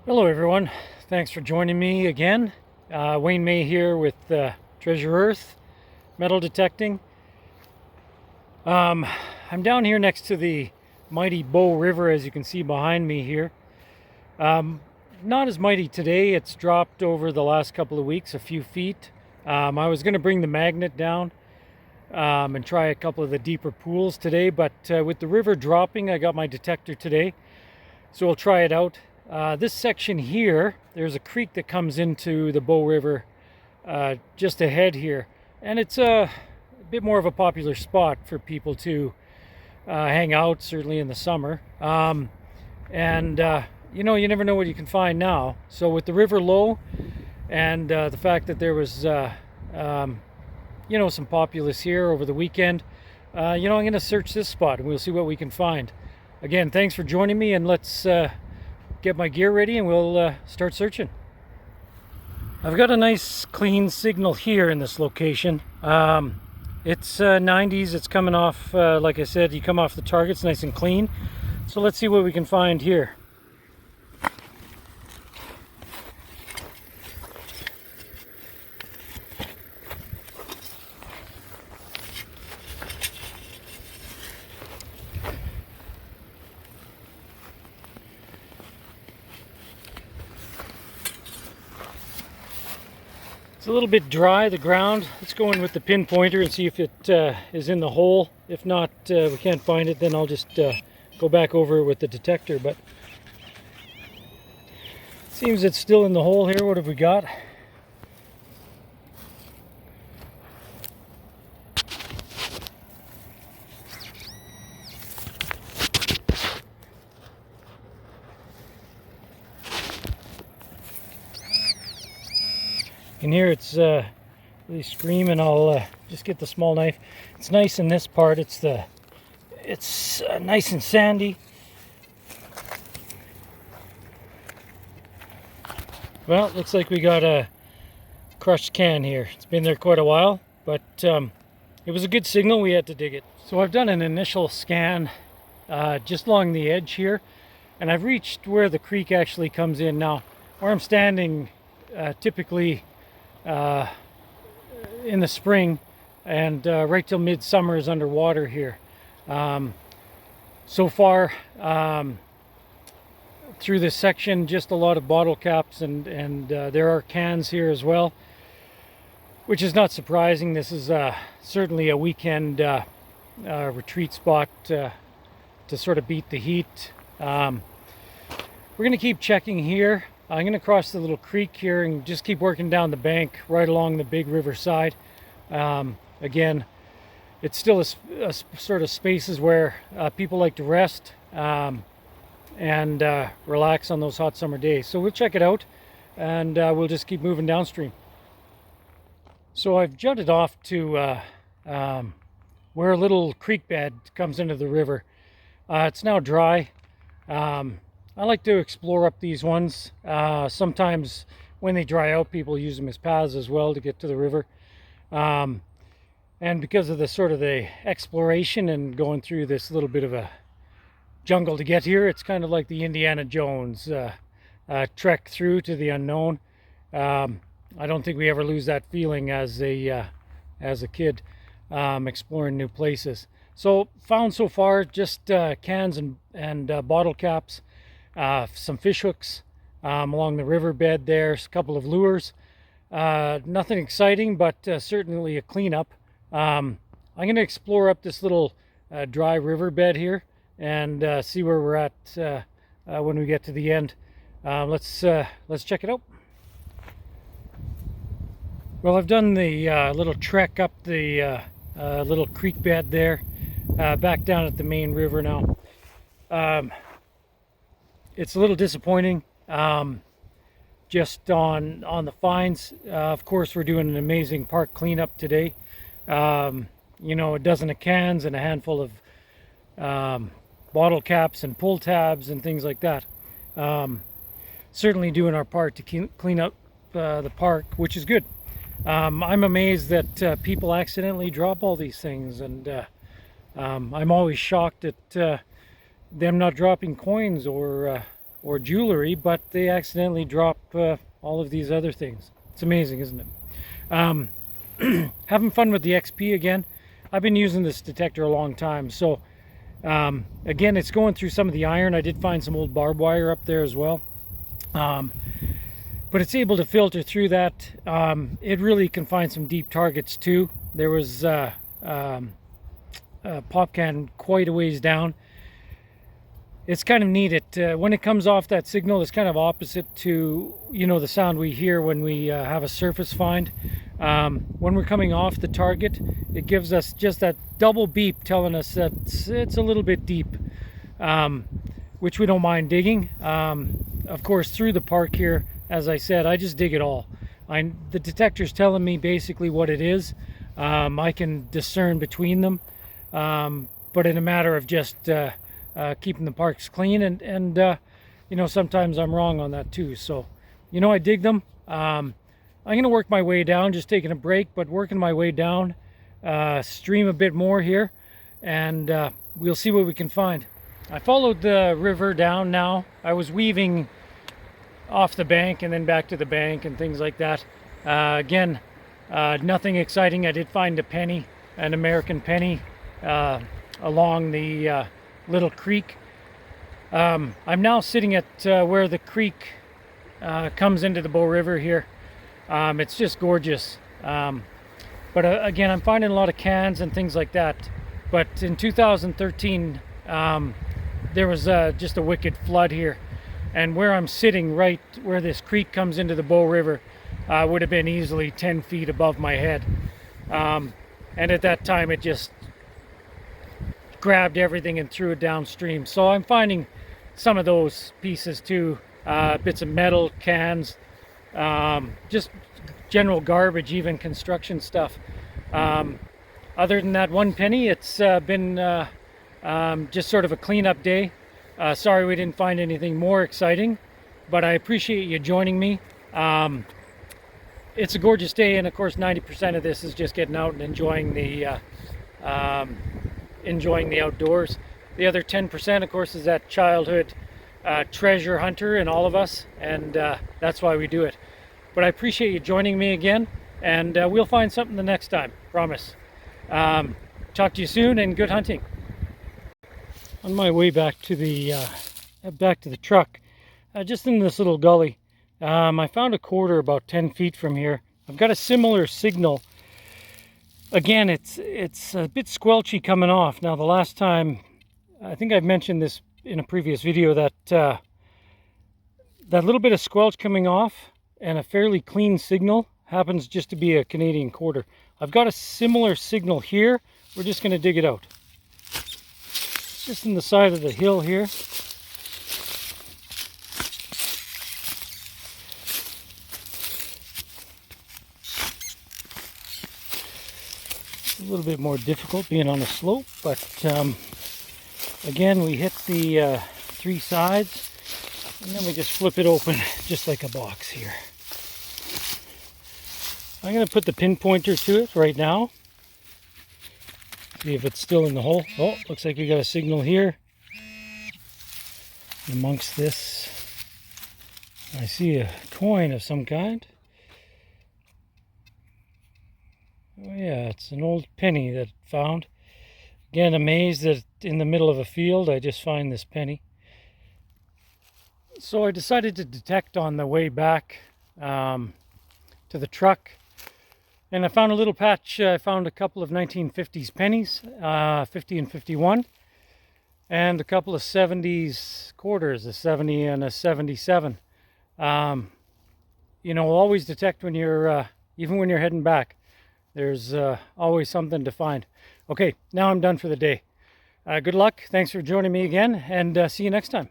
Hello everyone, thanks for joining me again. Wayne May here with Treasure Earth Metal Detecting. I'm down here next to the mighty Bow River, as you can see behind me here. Not as mighty today, it's dropped over the last couple of weeks a few feet. I was going to bring the magnet down and try a couple of the deeper pools today, but with the river dropping I got my detector today, so we'll try it out. This section here, there's a creek that comes into the Bow River just ahead here, and it's a bit more of a popular spot for people to hang out, certainly in the summer. You know, you never know what you can find now. So with the river low and the fact that there was you know, some populace here over the weekend, you know, I'm going to search this spot and we'll see what we can find. Again, thanks for joining me, and let's get my gear ready and we'll start searching. I've got a nice clean signal here in this location. It's 90s, it's coming off, like I said, you come off the targets nice and clean. So let's see what we can find here. It's a little bit dry, the ground. Let's go in with the pinpointer and see if it is in the hole. If not, we can't find it, then I'll just go back over it with the detector. But it seems it's still in the hole here. What have we got? You can hear it's really screaming. I'll just get the small knife. It's nice in this part. It's nice and sandy. Well, it looks like we got a crushed can here. It's been there quite a while, but it was a good signal. We had to dig it. So I've done an initial scan just along the edge here, and I've reached where the creek actually comes in. Now, where I'm standing, typically in the spring and right till midsummer is underwater here. So far through this section, just a lot of bottle caps, and there are cans here as well, which is not surprising. This is certainly a weekend retreat spot to sort of beat the heat. We're going to keep checking here. I'm going to cross the little creek here and just keep working down the bank right along the big river side. Again, it's still a sort of spaces where people like to rest and relax on those hot summer days. So we'll check it out, and we'll just keep moving downstream. So I've jutted off to where a little creek bed comes into the river. It's now dry. I like to explore up these ones. Sometimes when they dry out, people use them as paths as well to get to the river. And because of the sort of the exploration and going through this little bit of a jungle to get here, it's kind of like the Indiana Jones trek through to the unknown. I don't think we ever lose that feeling as a kid exploring new places. So found so far just cans and bottle caps. Some fish hooks along the riverbed there, a couple of lures. Nothing exciting, but certainly a cleanup. I'm going to explore up this little dry riverbed here and see where we're at when we get to the end. Let's check it out. Well, I've done the little trek up the little creek bed there, back down at the main river now. It's a little disappointing just on the finds. Of course, we're doing an amazing park cleanup today. You know, a dozen of cans and a handful of bottle caps and pull tabs and things like that. Certainly doing our part to clean up the park, which is good. I'm amazed that people accidentally drop all these things, and I'm always shocked at them not dropping coins or or jewelry, but they accidentally drop all of these other things. It's amazing, isn't it? Having fun with the XP again. I've been using this detector a long time, so again, it's going through some of the iron. I did find some old barbed wire up there as well, but it's able to filter through that. It really can find some deep targets too. There was a pop can quite a ways down. It's kind of neat. When it comes off that signal, it's kind of opposite to, you know, the sound we hear when we have a surface find. When we're coming off the target, it gives us just that double beep telling us that it's a little bit deep, which we don't mind digging. Of course, through the park here, as I said, I just dig it all. The detector's telling me basically what it is. I can discern between them, but in a matter of just keeping the parks clean, and you know, sometimes I'm wrong on that too. So, you know, I dig them. I'm going to work my way down, just taking a break, but working my way down, stream a bit more here, and we'll see what we can find. I followed the river down now. I was weaving off the bank and then back to the bank and things like that. Again, nothing exciting. I did find a penny, an American penny, along the little creek. I'm now sitting at where the creek comes into the Bow River here. It's just gorgeous. But again, I'm finding a lot of cans and things like that. But in 2013, there was just a wicked flood here. And where I'm sitting, right where this creek comes into the Bow River, would have been easily 10 feet above my head. And at that time, it just grabbed everything and threw it downstream. So I'm finding some of those pieces too, bits of metal, cans, just general garbage, even construction stuff. Other than that one penny, it's been just sort of a cleanup day. Sorry we didn't find anything more exciting, but I appreciate you joining me. It's a gorgeous day, and of course 90% of this is just getting out and enjoying the outdoors. The other 10%, of course, is that childhood treasure hunter in all of us, and that's why we do it. But I appreciate you joining me again, and we'll find something the next time, promise. Talk to you soon, and good hunting. On my way back to the truck, just in this little gully, I found a quarter about 10 feet from here. I've got a similar signal. Again, it's a bit squelchy coming off. Now, the last time, I think I've mentioned this in a previous video, that that little bit of squelch coming off and a fairly clean signal happens just to be a Canadian quarter. I've got a similar signal here. We're just going to dig it out. It's just in the side of the hill here. It's a little bit more difficult being on a slope, but again, we hit the three sides, and then we just flip it open just like a box here. I'm going to put the pinpointer to it right now. See if it's still in the hole. Oh, looks like we got a signal here. Amongst this, I see a coin of some kind. Oh yeah, it's an old penny that I found. Again, amazed that in the middle of a field I just find this penny. So I decided to detect on the way back to the truck, and I found a little patch. I found a couple of 1950s pennies, 50 and 51, and a couple of 70s quarters, a 70 and a 77. You know, always detect when you're, even when you're heading back. There's always something to find. Okay, now I'm done for the day. Good luck. Thanks for joining me again, and see you next time.